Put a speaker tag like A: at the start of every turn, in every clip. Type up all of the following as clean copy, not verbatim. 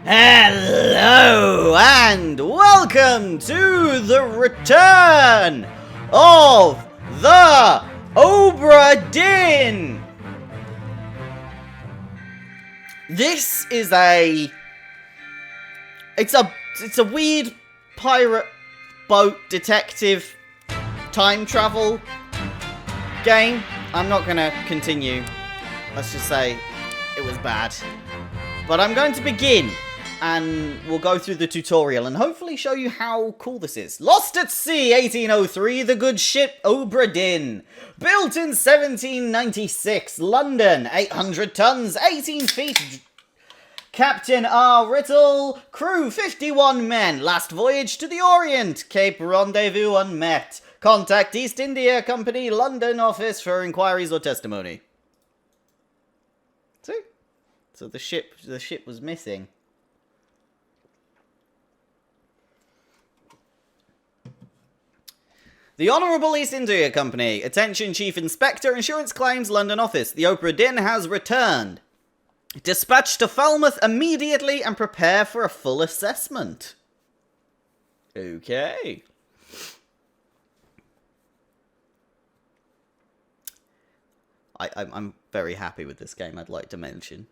A: Hello and welcome to the return of the Obra Dinn. This is it's a weird pirate boat detective time travel game. I'm not gonna continue. Let's just say it was bad. But I'm going to begin, and we'll go through the tutorial and hopefully show you how cool this is. Lost at sea, 1803, the good ship Obra Dinn. Built in 1796, London, 800 tons, 18 feet. Captain R. Whitterl, crew 51 men. Last voyage to the Orient, Cape Rendezvous unmet. Contact East India Company, London office for inquiries or testimony. See? So the ship was missing. The Honourable East India Company. Attention Chief Inspector, Insurance Claims, London Office. The Obra Dinn has returned. Dispatch to Falmouth immediately and prepare for a full assessment. Okay. I'm very happy with this game, I'd like to mention.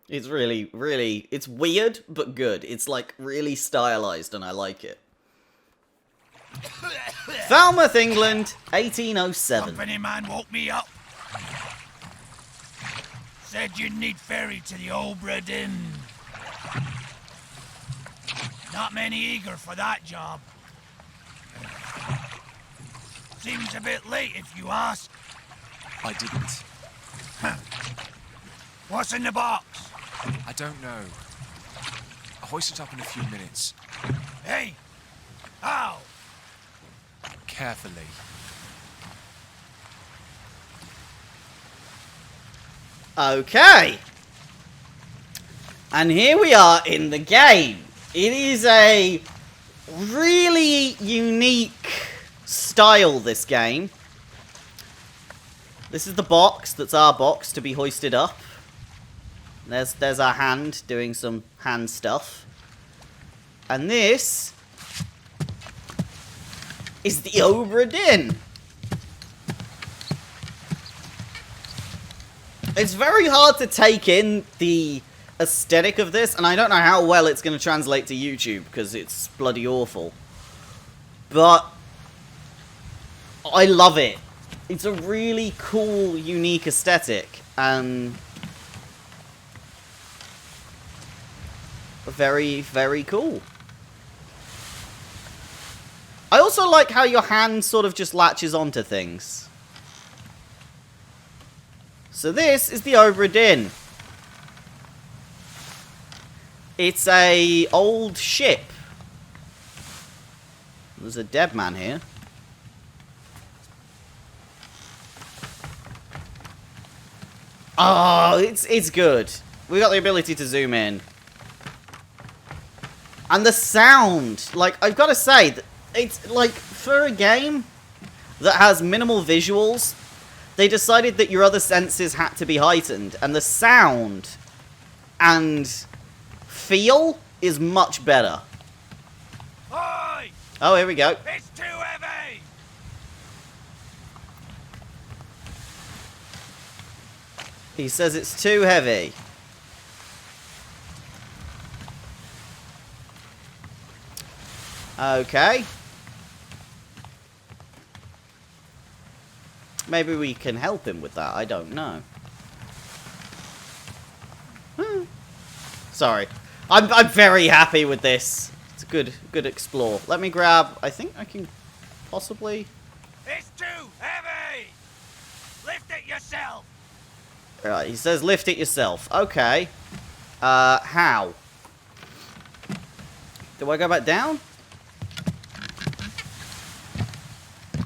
A: It's really, it's weird, but good. It's, like, really stylized, and I like it. Falmouth, England, 1807.
B: Company man woke me up. Said you'd need ferry to the Obra Dinn. Not many eager for that job. Seems a bit late if you ask.
C: I didn't.
B: What's in the box?
C: I don't know. I'll hoist it up in a few minutes.
B: Hey! How?
C: Carefully.
A: Okay. And here we are in the game. It is a really unique style, this game. This is the box, that's our box, to be hoisted up. There's our hand doing some hand stuff. And this is the Obra Dinn. It's very hard to take in the aesthetic of this, and I don't know how well it's going to translate to YouTube, because it's bloody awful. But I love it. It's a really cool, unique aesthetic, and very, very cool. I also like how your hand sort of just latches onto things. So this is the Obra Dinn. It's a old ship. There's a dead man here. Oh, it's good. We got the ability to zoom in. And the sound, like, I've got to say, it's, like, for a game that has minimal visuals, they decided that your other senses had to be heightened. And the sound and feel is much better.
B: Oi!
A: Oh, here we go.
B: It's too heavy!
A: He says it's too heavy. Okay. Maybe we can help him with that. I don't know. Sorry. I'm very happy with this. It's a good explore. Let me grab... I think I can possibly...
B: It's too heavy! Lift it yourself!
A: Right, he says lift it yourself. Okay. How? Do I go back down?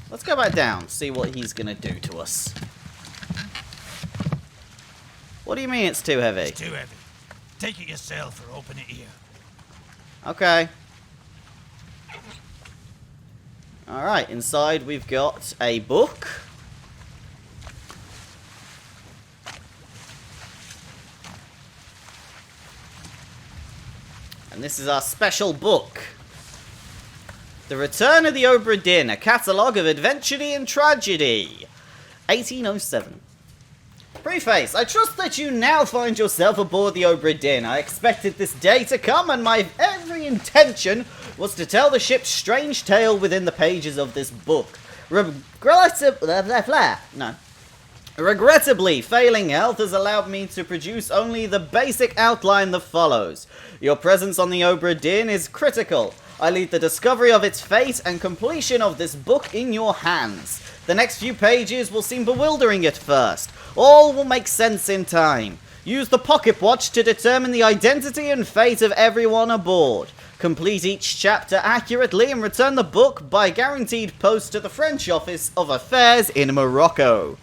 A: Let's go back down, see what he's gonna do to us. What do you mean it's too heavy?
B: It's too heavy. Take it yourself or open it here.
A: Okay. Alright, inside we've got a book. And this is our special book. The Return of the Obra Dinn, a catalogue of adventure and tragedy. 1807. Preface. I trust that you now find yourself aboard the Obra Dinn. I expected this day to come, and my every intention was to tell the ship's strange tale within the pages of this book. Regrettably, failing health has allowed me to produce only the basic outline that follows. Your presence on the Obra Dinn is critical. I leave the discovery of its fate and completion of this book in your hands. The next few pages will seem bewildering at first. All will make sense in time. Use the pocket watch to determine the identity and fate of everyone aboard. Complete each chapter accurately and return the book by guaranteed post to the French Office of Affairs in Morocco.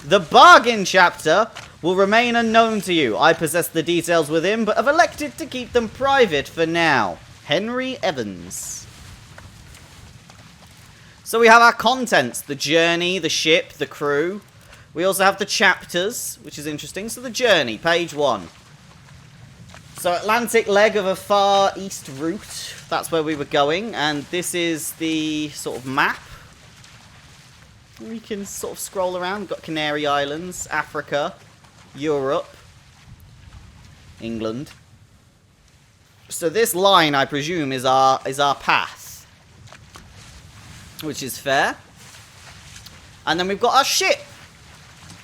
A: The bargain chapter will remain unknown to you. I possess the details within, but have elected to keep them private for now. Henry Evans. So we have our contents, the journey, the ship, the crew. We also have the chapters, which is interesting. So the journey, page 1. So Atlantic leg of a far east route. That's where we were going. And this is the sort of map. We can sort of scroll around. We've got Canary Islands, Africa, Europe, England. So this line, I presume, is our path. Which is fair. And then we've got our ship.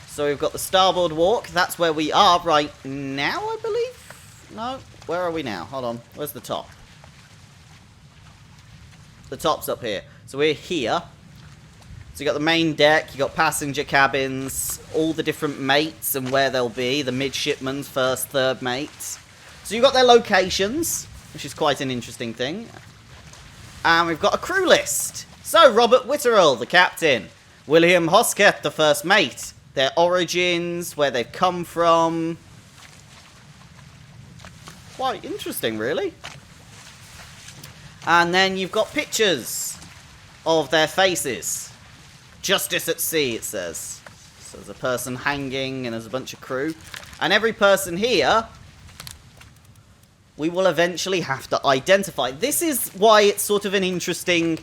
A: So we've got the starboard walk. That's where we are right now, I believe. No, where are we now? Hold on. Where's the top? The top's up here. So we're here. So you got the main deck. You got passenger cabins. All the different mates and where they'll be. The midshipmen's first, third mates. So you've got their locations, which is quite an interesting thing. And we've got a crew list. So, Robert Whitterl, the captain. William Hosket, the first mate. Their origins, where they've come from. Quite interesting, really. And then you've got pictures of their faces. Justice at sea, it says. So there's a person hanging and there's a bunch of crew. And every person here, we will eventually have to identify. This is why it's sort of an interesting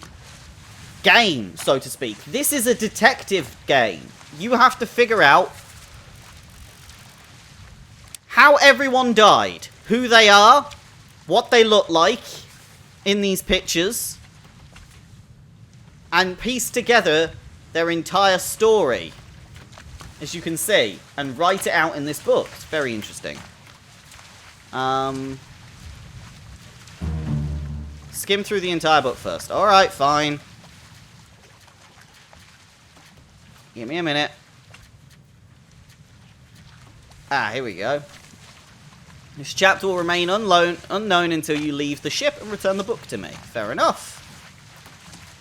A: game, so to speak. This is a detective game. You have to figure out how everyone died, who they are, what they look like in these pictures, and piece together their entire story, as you can see, and write it out in this book. It's very interesting. Skim through the entire book first. Alright, fine. Give me a minute. Ah, here we go. This chapter will remain unknown until you leave the ship and return the book to me. Fair enough.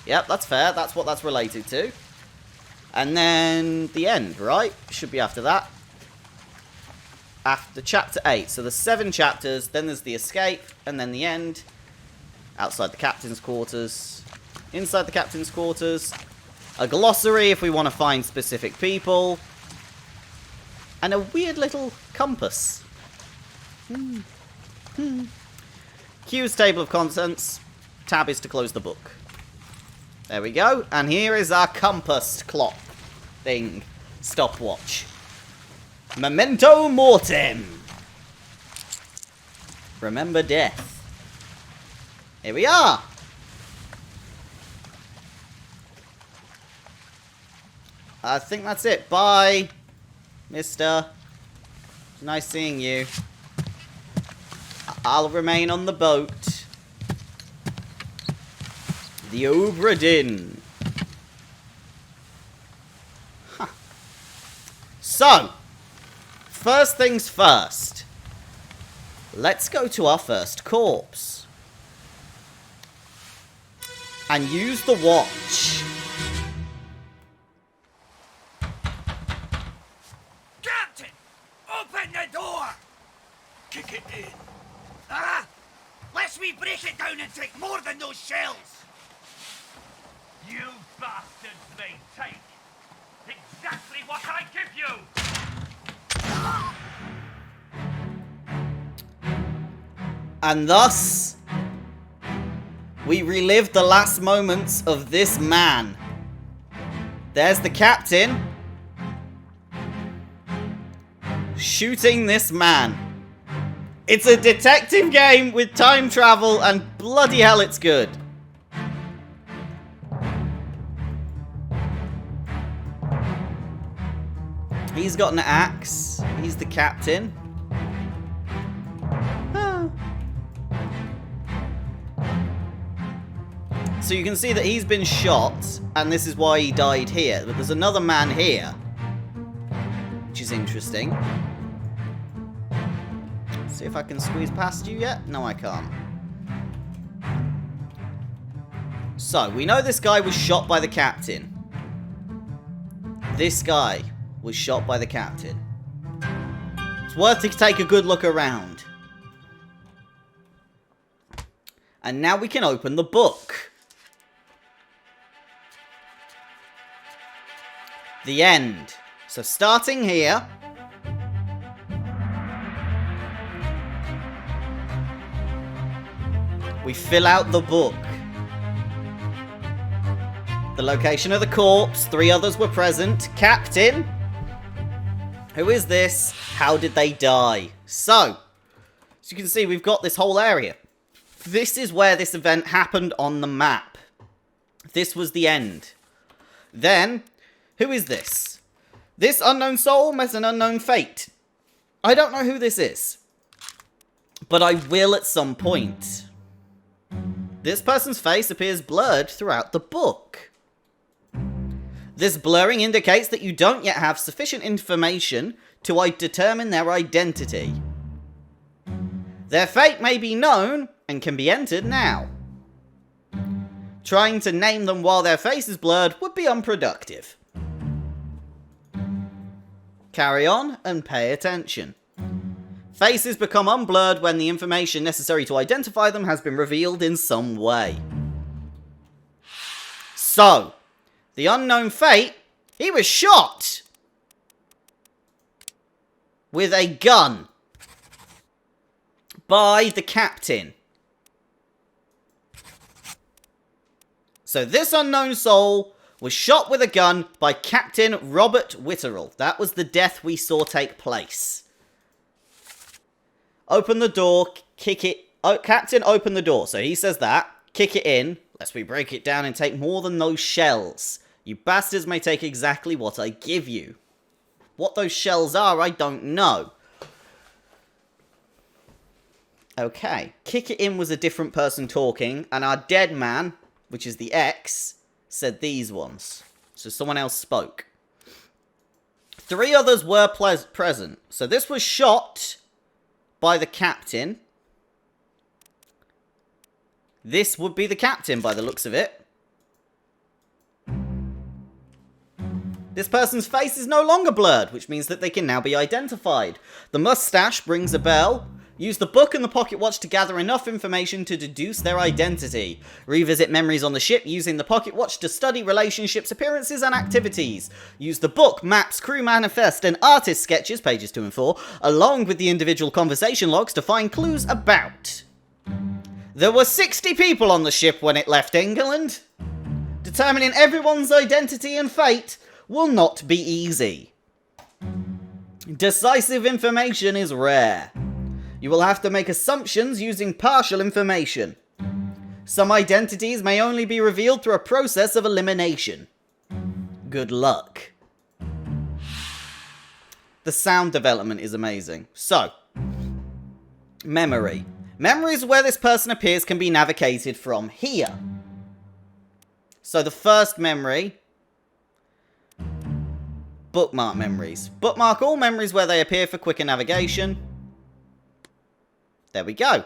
A: Yep, that's fair. That's what that's related to. And then the end, right? Should be after that. After chapter 8. So there's 7 chapters, then there's the escape, and then the end. Outside the captain's quarters. Inside the captain's quarters. A glossary if we want to find specific people. And a weird little compass. Q's table of contents. Tab is to close the book. There we go. And here is our compass clock thing. Stopwatch. Memento mortem. Remember death. Here we are. I think that's it. Bye, mister. Nice seeing you. I'll remain on the boat. The Obra Dinn. Huh. So, first things first. Let's go to our first corpse. And use the watch.
B: Captain! Open the door! Kick it in. Ah! Lest we break it down and take more than those shells! You bastards may take exactly what I give you!
A: And thus, We relived the last moments of this man. There's the captain shooting this man. It's a detective game with time travel, and bloody hell it's good. He's got an axe. He's the captain. So you can see that he's been shot, and this is why he died here. But there's another man here, which is interesting. See if I can squeeze past you yet. No, I can't. So, we know this guy was shot by the captain. This guy was shot by the captain. It's worth to take a good look around. And now we can open the book. The end. So starting here. We fill out the book. The location of the corpse. 3 others were present. Captain. Who is this? How did they die? So, as you can see, we've got this whole area. This is where this event happened on the map. This was the end. Then, who is this? This unknown soul met an unknown fate. I don't know who this is, but I will at some point. This person's face appears blurred throughout the book. This blurring indicates that you don't yet have sufficient information to determine their identity. Their fate may be known and can be entered now. Trying to name them while their face is blurred would be unproductive. Carry on and pay attention. Faces become unblurred when the information necessary to identify them has been revealed in some way. So, the unknown fate, he was shot with a gun by the captain. So this unknown soul was shot with a gun by Captain Robert Whitterl. That was the death we saw take place. Open the door, kick it. Oh, Captain, open the door. So he says that. Kick it in, lest we break it down and take more than those shells. You bastards may take exactly what I give you. What those shells are, I don't know. Okay. Kick it in was a different person talking, and our dead man, which is the X, said these ones. So someone else spoke. 3 others were present. So this was shot by the captain. This would be the captain by the looks of it. This person's face is no longer blurred, which means that they can now be identified. The mustache rings a bell. Use the book and the pocket watch to gather enough information to deduce their identity. Revisit memories on the ship using the pocket watch to study relationships, appearances, and activities. Use the book, maps, crew manifest, and artist sketches, pages 2 and 4, along with the individual conversation logs to find clues about. There were 60 people on the ship when it left England. Determining everyone's identity and fate will not be easy. Decisive information is rare. You will have to make assumptions using partial information. Some identities may only be revealed through a process of elimination. Good luck. The sound development is amazing. So, memory. Memories where this person appears can be navigated from here. So the first memory, bookmark memories. Bookmark all memories where they appear for quicker navigation. There we go.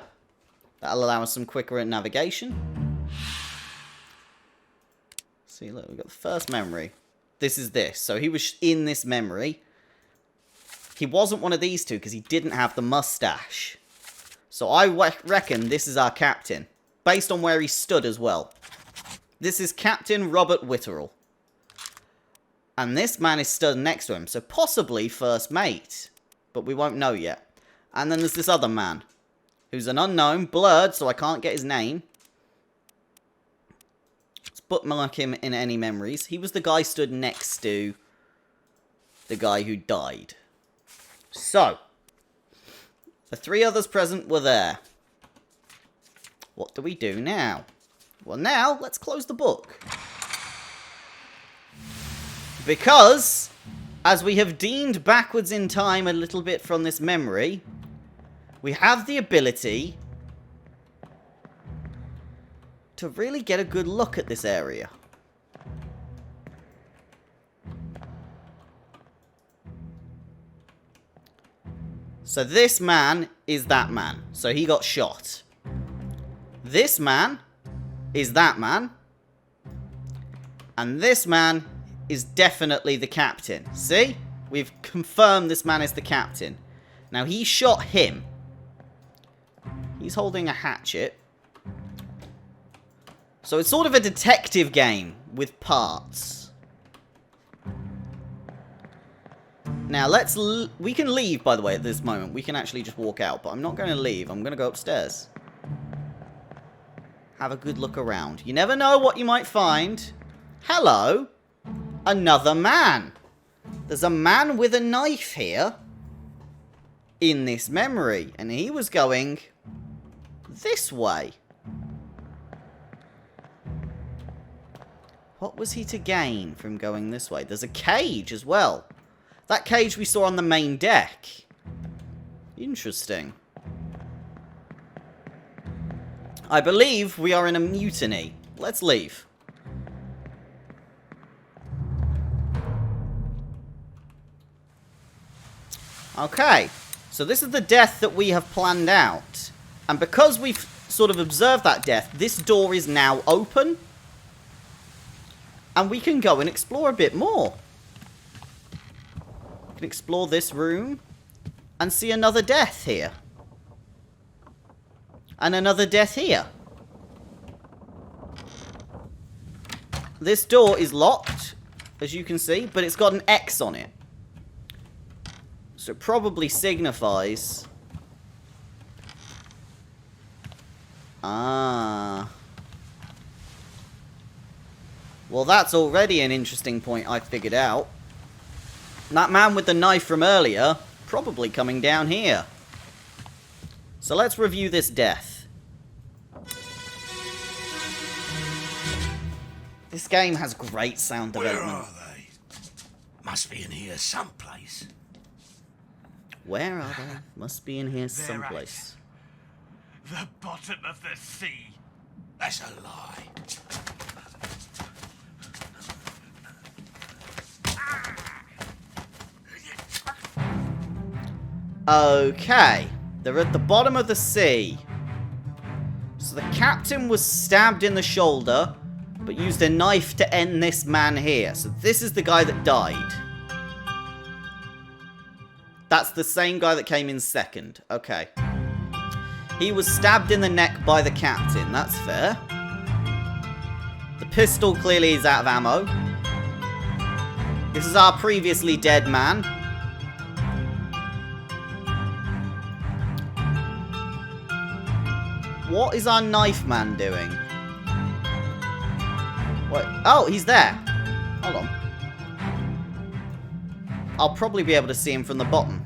A: That'll allow us some quicker navigation. See, look, we've got the first memory. This is this. So he was in this memory. He wasn't one of these two because he didn't have the mustache. So I reckon this is our captain. Based on where he stood as well. This is Captain Robert Whitterl. And this man is stood next to him. So possibly first mate. But we won't know yet. And then there's this other man. Who's an unknown, blurred, so I can't get his name. bookmark him in any memories. He was the guy stood next to the guy who died. So, the 3 others present were there. What do we do now? Well, now, let's close the book. Because, as we have deemed backwards in time a little bit from this memory, we have the ability to really get a good look at this area. So this man is that man. So he got shot. This man is that man. And this man is definitely the captain. See? We've confirmed this man is the captain. Now, he shot him. He's holding a hatchet. So it's sort of a detective game with parts. Now, we can leave, by the way, at this moment. We can actually just walk out, but I'm not going to leave. I'm going to go upstairs. Have a good look around. You never know what you might find. Hello. Another man. There's a man with a knife here in this memory, and he was going this way. What was he to gain from going this way? There's a cage as well. That cage we saw on the main deck. Interesting. I believe we are in a mutiny. Let's leave. Okay. So this is the death that we have planned out. And because we've sort of observed that death, this door is now open. And we can go and explore a bit more. We can explore this room and see another death here. And another death here. This door is locked, as you can see, but it's got an X on it. So it probably signifies... Ah... Well, that's already an interesting point I figured out. That man with the knife from earlier, probably coming down here. So let's review this death. This game has great sound development.
B: Where are they? Must be in here someplace.
A: Where are they? Must be in here someplace.
B: The bottom of the sea. That's a lie.
A: Okay, they're at the bottom of the sea. So the captain was stabbed in the shoulder, but used a knife to end this man here. So this is the guy that died. That's the same guy that came in second. Okay. He was stabbed in the neck by the captain. That's fair. The pistol clearly is out of ammo. This is our previously dead man. What is our knife man doing? Wait. Oh, he's there. Hold on. I'll probably be able to see him from the bottom.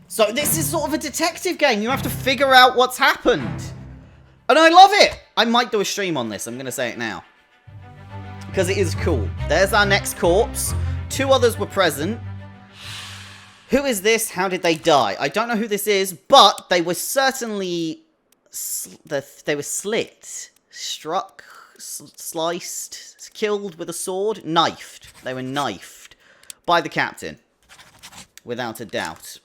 A: So this is sort of a detective game. You have to figure out what's happened. And I love it. I might do a stream on this. I'm going to say it now. Because it is cool. There's our next corpse. 2 others were present. Who is this? How did they die? I don't know who this is, but they were certainly... They were slit, struck, sliced, killed with a sword, knifed. They were knifed by the captain. Without a doubt.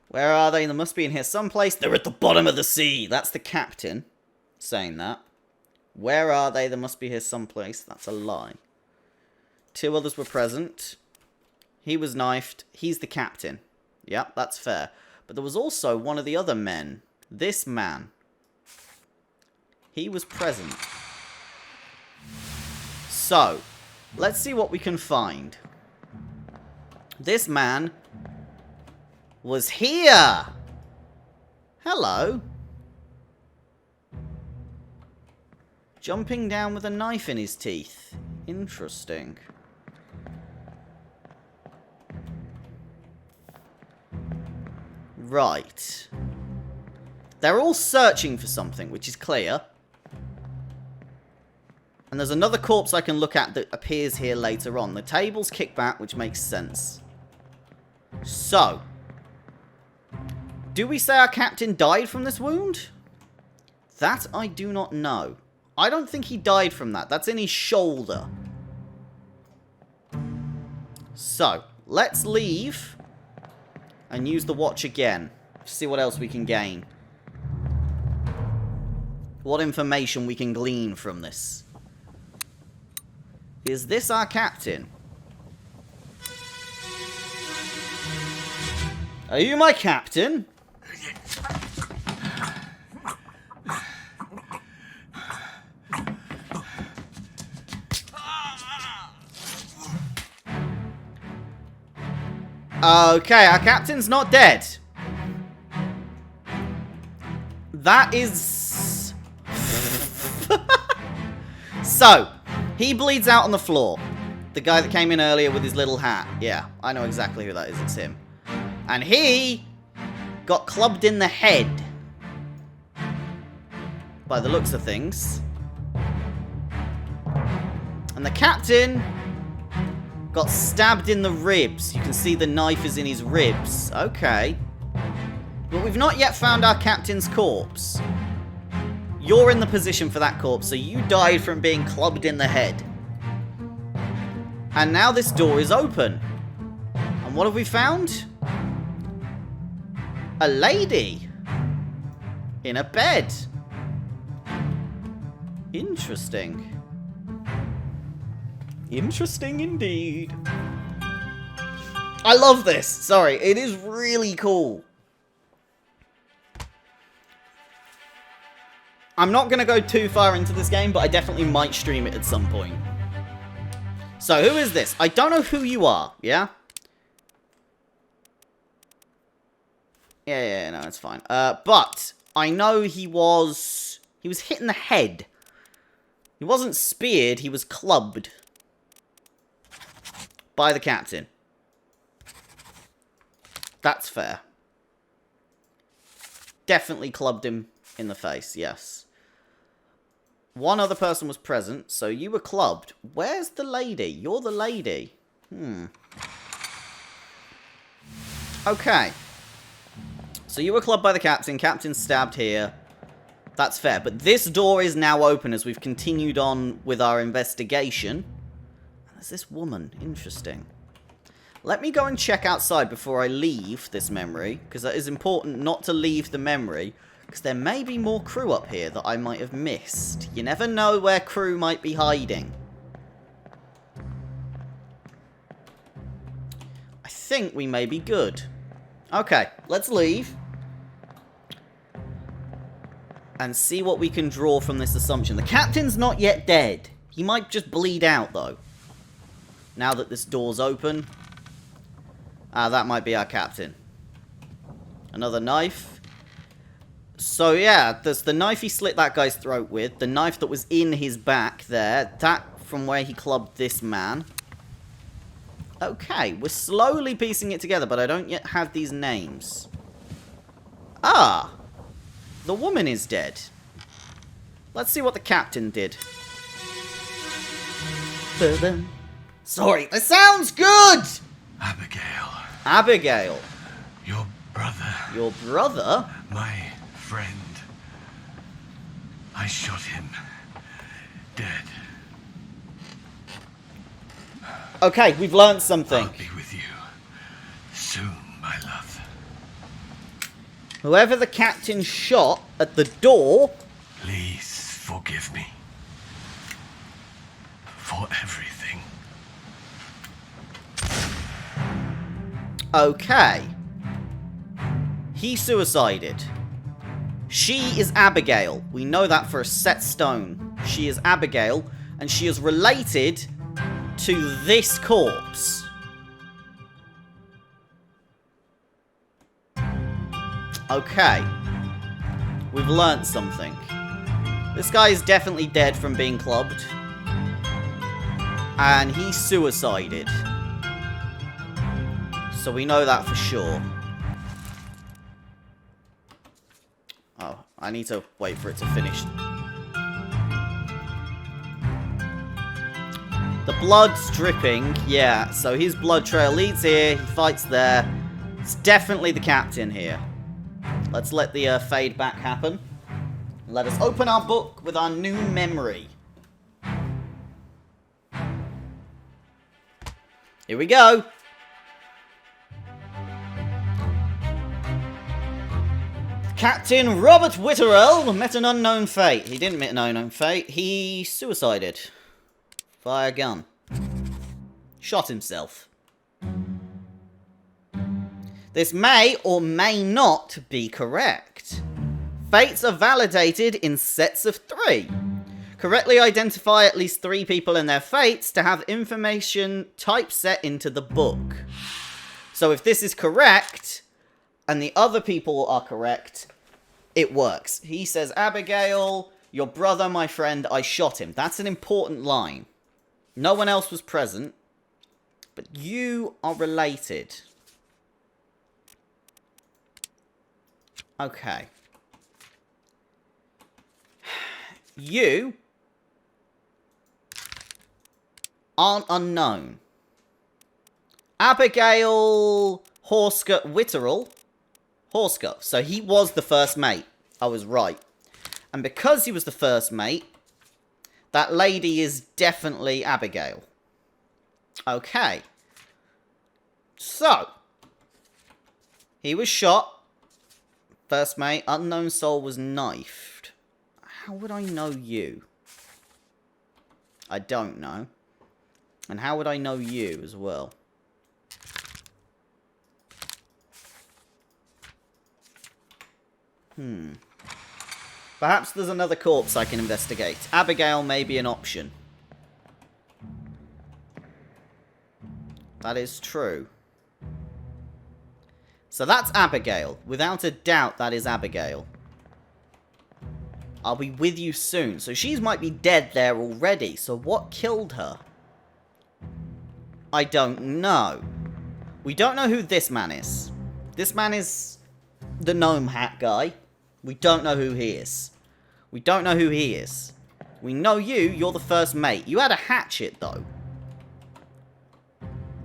A: Where are they? They must be in here someplace. They're at the bottom of the sea. That's the captain saying that. Where are they? They must be here someplace. That's a lie. 2 others were present. He was knifed. He's the captain. Yep, that's fair. But there was also one of the other men. This man. He was present. So, let's see what we can find. This man was here. Hello. Jumping down with a knife in his teeth. Interesting. Right. They're all searching for something, which is clear. And there's another corpse I can look at that appears here later on. The table's kicked back, which makes sense. So. Do we say our captain died from this wound? That I do not know. I don't think he died from that. That's in his shoulder. So, let's leave and use the watch again. See what else we can gain. What information we can glean from this. Is this our captain? Are you my captain? Okay, our captain's not dead. That is... So, he bleeds out on the floor. The guy that came in earlier with his little hat. Yeah, I know exactly who that is. It's him. And he got clubbed in the head. By the looks of things. And the captain got stabbed in the ribs. You can see the knife is in his ribs. Okay. But we've not yet found our captain's corpse. You're in the position for that corpse, so you died from being clubbed in the head. And now this door is open. And what have we found? A lady. In a bed. Interesting. Interesting indeed. I love this. Sorry, it is really cool. I'm not going to go too far into this game, but I definitely might stream it at some point. So, who is this? I don't know who you are, yeah? Yeah, no, it's fine. But I know he was hit in the head. He wasn't speared, he was clubbed. By the captain. That's fair. Definitely clubbed him in the face, yes. One other person was present, so you were clubbed. Where's the lady? You're the lady. Okay. So you were clubbed by the captain. Captain stabbed here. That's fair. But this door is now open as we've continued on with our investigation. There's this woman. Interesting. Let me go and check outside before I leave this memory, because that is important not to leave the memory, because there may be more crew up here that I might have missed. You never know where crew might be hiding. I think we may be good. Okay, let's leave. And see what we can draw from this assumption. The captain's not yet dead. He might just bleed out, though. Now that this door's open. That might be our captain. Another knife. So, yeah, there's the knife he slit that guy's throat with. The knife that was in his back there. That from where he clubbed this man. Okay, we're slowly piecing it together, but I don't yet have these names. Ah! The woman is dead. Let's see what the captain did. Sorry, that sounds good!
B: Abigail.
A: Abigail.
B: Your brother.
A: Your brother?
B: My friend. I shot him. Dead.
A: Okay, we've learned something.
B: I'll be with you soon, my love.
A: Whoever the captain shot at the door...
B: Please forgive me. For everything.
A: Okay. He suicided. She is Abigail. We know that for a set stone. She is Abigail, and she is related to this corpse. Okay. We've learnt something. This guy is definitely dead from being clubbed. And he suicided. So we know that for sure. Oh, I need to wait for it to finish. The blood's dripping. Yeah, so his blood trail leads here. He fights there. It's definitely the captain here. Let's let the fade back happen. Let us open our book with our new memory. Here we go. Captain Robert Whitterl met an unknown fate. He didn't meet an unknown fate. He suicided. Via gun. Shot himself. This may or may not be correct. Fates are validated in sets of 3. Correctly identify at least 3 people and their fates to have information typeset into the book. So if this is correct, and the other people are correct, it works. He says, Abigail, your brother, my friend, I shot him. That's an important line. No one else was present, but you are related. Okay. You aren't unknown. Abigail Horscott Whitterl. Horscott. So he was the first mate. I was right. And because he was the first mate, that lady is definitely Abigail. Okay. So. He was shot. First mate. Unknown soul was knifed. How would I know you? I don't know. And how would I know you as well? Perhaps there's another corpse I can investigate. Abigail may be an option. That is true. So that's Abigail. Without a doubt, that is Abigail. I'll be with you soon. So she might be dead there already. So what killed her? I don't know. We don't know who this man is. This man is the gnome hat guy. We don't know who he is. We don't know who he is. We know you. You're the first mate. You had a hatchet, though.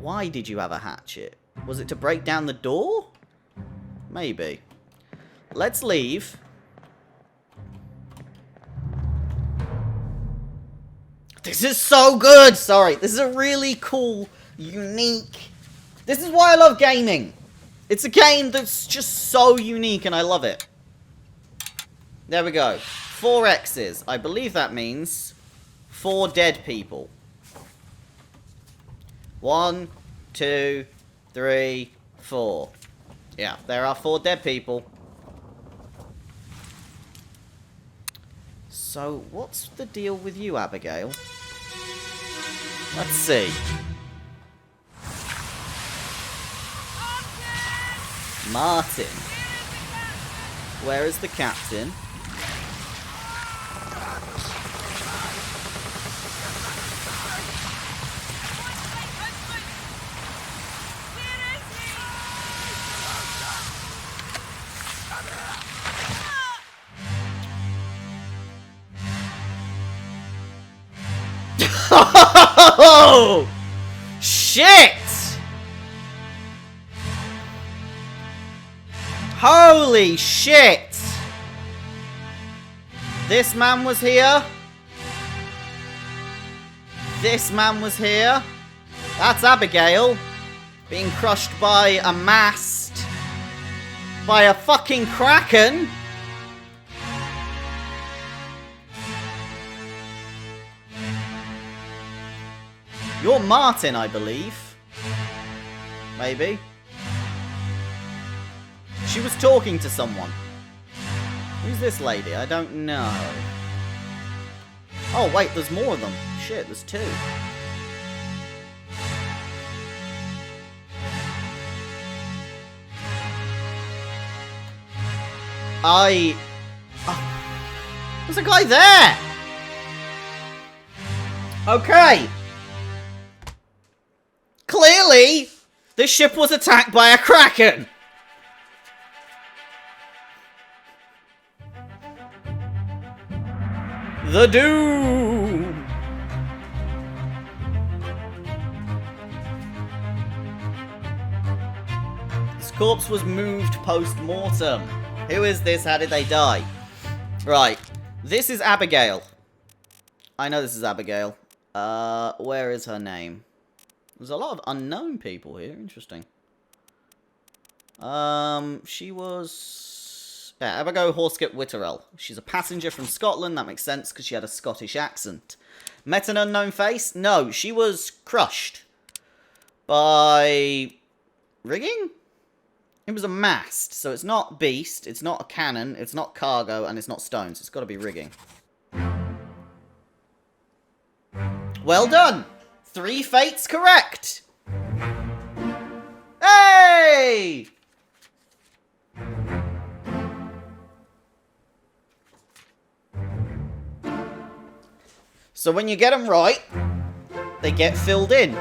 A: Why did you have a hatchet? Was it to break down the door? Maybe. Let's leave. This is so good! Sorry. This is a really cool, unique... This is why I love gaming. It's a game that's just so unique and I love it. There we go. 4 X's. I believe that means 4 dead people. 1, 2, 3, 4. Yeah, there are 4 dead people. So, what's the deal with you, Abigail? Let's see. Martin. Where is the captain? Oh! Shit! Holy shit! This man was here. This man was here. That's Abigail. Being crushed by a mast. By a fucking kraken. You're Martin, I believe. Maybe. She was talking to someone. Who's this lady? I don't know. Oh, wait, there's more of them. Shit, there's 2. There's a guy there! Okay. Clearly, the ship was attacked by a kraken. The Doom. This corpse was moved post-mortem. Who is this? How did they die? Right. This is Abigail. I know this is Abigail. Where is her name? There's a lot of unknown people here. Interesting. She was... Yeah, Abigail Horskett Whitterl. She's a passenger from Scotland. That makes sense because she had a Scottish accent. Met an unknown face? No, she was crushed. By... rigging? It was a mast, so it's not beast, it's not a cannon, it's not cargo, and it's not stones. It's got to be rigging. Well done! 3 fates correct! Hey! So when you get them right, they get filled in.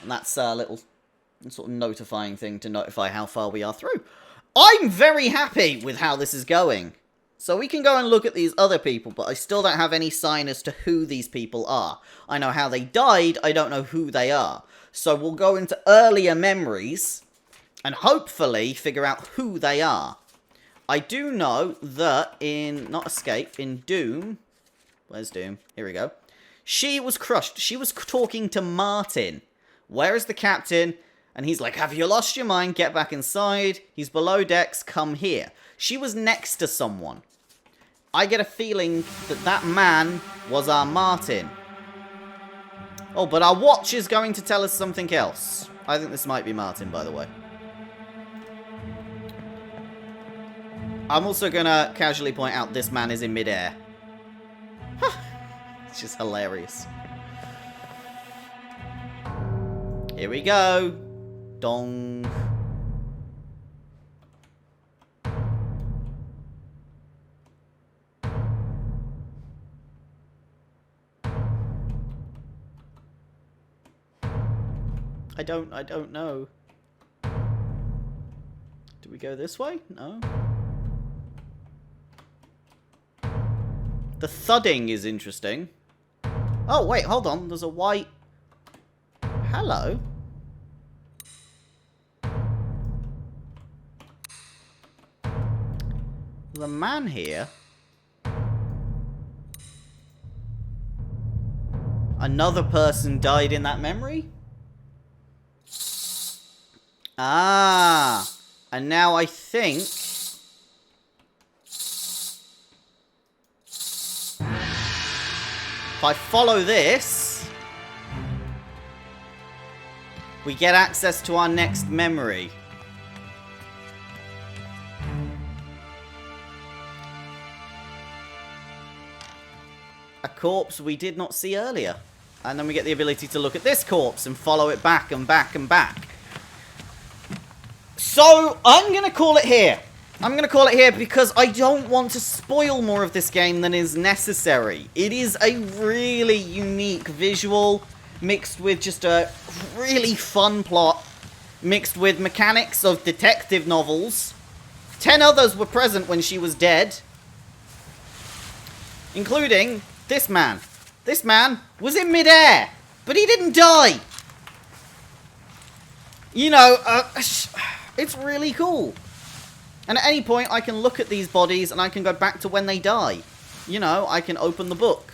A: And that's a little sort of notifying thing to notify how far we are through. I'm very happy with how this is going. So we can go and look at these other people, but I still don't have any sign as to who these people are. I know how they died, I don't know who they are. So we'll go into earlier memories and hopefully figure out who they are. I do know that in, not Escape, in Doom, where's Doom? Here we go. She was crushed. She was talking to Martin. Where is the captain? And he's like, have you lost your mind? Get back inside. He's below decks. Come here. She was next to someone. I get a feeling that that man was our Martin. Oh, but our watch is going to tell us something else. I think this might be Martin, by the way. I'm also going to casually point out this man is in midair. It's just hilarious. Here we go. Dong. I don't know. Do we go this way? No. The thudding is interesting. Oh, wait, hold on. There's a white... Hello. There's a man here. Another person died in that memory? Ah. And now I think... if I follow this... we get access to our next memory. A corpse we did not see earlier. And then we get the ability to look at this corpse and follow it back and back and back. So, I'm going to call it here. I'm going to call it here because I don't want to spoil more of this game than is necessary. It is a really unique visual, mixed with just a really fun plot, mixed with mechanics of detective novels. 10 others were present when she was dead, including this man. This man was in midair, but he didn't die. You know, it's really cool. And at any point, I can look at these bodies and I can go back to when they die. You know, I can open the book.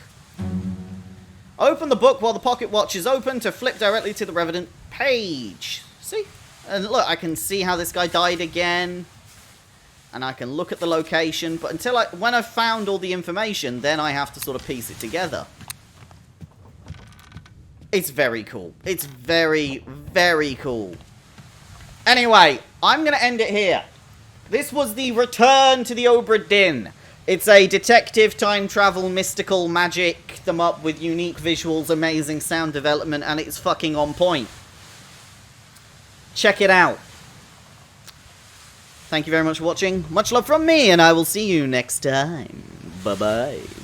A: Open the book while the pocket watch is open to flip directly to the relevant page. See? And look, I can see how this guy died again. And I can look at the location. But until when I've found all the information, then I have to sort of piece it together. It's very cool. It's very, very cool. Anyway, I'm going to end it here. This was the Return to the Obra Dinn. It's a detective, time travel, mystical magic, them up with unique visuals, amazing sound development, and it's fucking on point. Check it out. Thank you very much for watching. Much love from me, and I will see you next time. Bye-bye.